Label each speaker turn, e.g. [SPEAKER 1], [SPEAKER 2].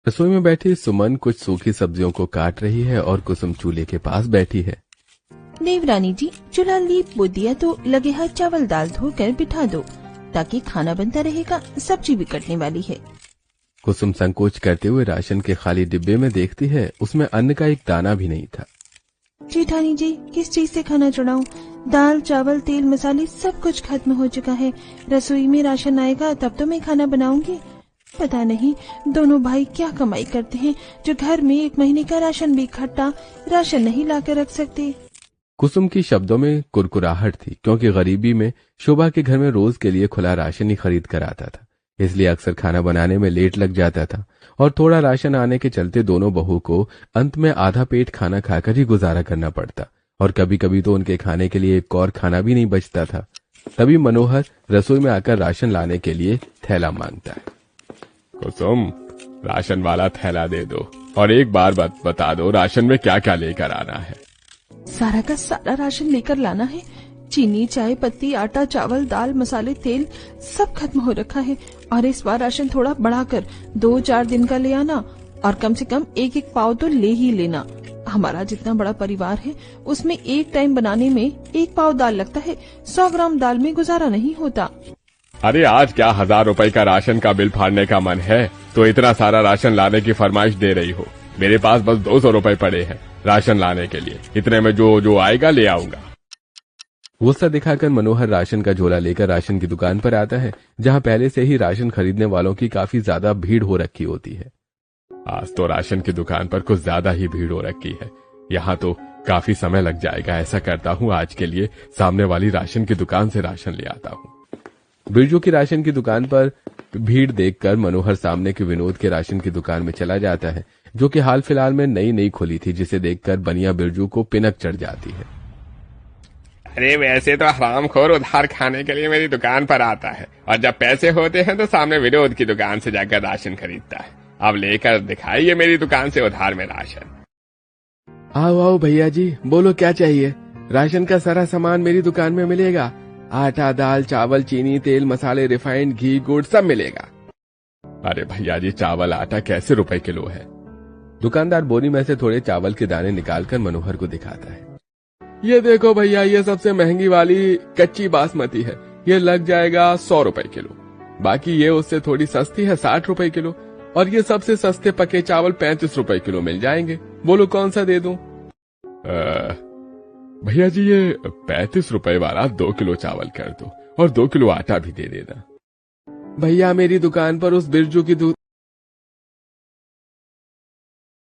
[SPEAKER 1] रसोई में बैठी सुमन कुछ सूखी सब्जियों को काट रही है और कुसुम चूल्हे के पास बैठी है।
[SPEAKER 2] देवरानी जी, चूल्हा लीप बो दिया तो लगे हाथ चावल दाल धोकर बिठा दो ताकि खाना बनता रहेगा, सब्जी भी कटने वाली है।
[SPEAKER 1] कुसुम संकोच करते हुए राशन के खाली डिब्बे में देखती है, उसमें अन्न का एक दाना भी नहीं था।
[SPEAKER 2] जेठानी जी, किस चीज से खाना चढ़ाऊं? दाल चावल तेल मसाले सब कुछ खत्म हो चुका है। रसोई में राशन आएगा तब तो मैं खाना बनाऊंगी। पता नहीं दोनों भाई क्या कमाई करते हैं जो घर में एक महीने का राशन भी इकट्ठा राशन नहीं लाकर रख सकते।
[SPEAKER 1] कुसुम की शब्दों में कुरकुराहट थी, क्योंकि गरीबी में शोभा के घर में रोज के लिए खुला राशन ही खरीद कर आता था, इसलिए अक्सर खाना बनाने में लेट लग जाता था और थोड़ा राशन आने के चलते दोनों बहू को अंत में आधा पेट खाना खाकर ही गुजारा करना पड़ता और कभी कभी तो उनके खाने के लिए एक और खाना भी नहीं बचता था। तभी मनोहर रसोई में आकर राशन लाने के लिए थैला मांगता है।
[SPEAKER 3] कुसुम, राशन वाला थैला दे दो और एक बार बता दो राशन में क्या क्या लेकर आना है।
[SPEAKER 2] सारा का सारा राशन लेकर लाना है। चीनी चाय पत्ती आटा चावल दाल मसाले तेल सब खत्म हो रखा है और इस बार राशन थोड़ा बढ़ाकर 2-4 दिन का ले आना और कम से कम एक पाव तो ले ही लेना। हमारा जितना बड़ा परिवार है उसमें एक टाइम बनाने में 1 पाव दाल लगता है। 100 ग्राम दाल में गुजारा नहीं होता।
[SPEAKER 3] अरे आज क्या 1000 रुपए का राशन का बिल फाड़ने का मन है तो इतना सारा राशन लाने की फरमाइश दे रही हो। मेरे पास बस 200 रुपए पड़े हैं राशन लाने के लिए, इतने में जो आएगा ले आऊंगा।
[SPEAKER 1] गुस्सा दिखाकर मनोहर राशन का झोला लेकर राशन की दुकान पर आता है, जहां पहले से ही राशन खरीदने वालों की काफी ज्यादा भीड़ हो रखी होती है।
[SPEAKER 3] आज तो राशन की दुकान पर कुछ ज्यादा ही भीड़ हो रखी है, यहाँ तो काफी समय लग जाएगा। ऐसा करता हूँ आज के लिए सामने वाली राशन की दुकान से राशन ले आता हूँ। बिरजू की राशन की दुकान पर भीड़ देखकर मनोहर सामने के विनोद के राशन की दुकान में चला जाता है, जो कि हाल फिलहाल में नई खुली थी, जिसे देखकर बनिया बिरजू को पिनक चढ़ जाती है। अरे वैसे तो हरामखोर उधार खाने के लिए मेरी दुकान पर आता है और जब पैसे होते हैं तो सामने विनोद की दुकान से जाकर राशन खरीदता है। अब लेकर दिखाइए मेरी दुकान से उधार में राशन।
[SPEAKER 1] आओ आओ भैया जी, बोलो क्या चाहिए। राशन का सारा सामान मेरी दुकान में मिलेगा। आटा दाल चावल चीनी तेल मसाले रिफाइंड घी गुड़ सब मिलेगा।
[SPEAKER 3] अरे भैया जी, चावल आटा कैसे रुपए किलो है?
[SPEAKER 1] दुकानदार बोरी में से थोड़े चावल के दाने निकालकर मनोहर को दिखाता है। ये देखो भैया, ये सबसे महंगी वाली कच्ची बासमती है, ये लग जाएगा 100 रुपए किलो। बाकी ये उससे थोड़ी सस्ती है 60 रुपए किलो और ये सबसे सस्ते पके चावल 35 रुपए किलो मिल जाएंगे। बोलो कौन सा दे दूं?
[SPEAKER 3] भैया जी, ये 35 रुपए वाला 2 किलो चावल कर दो और 2 किलो आटा भी दे देना।
[SPEAKER 1] भैया मेरी दुकान पर उस बिरजू की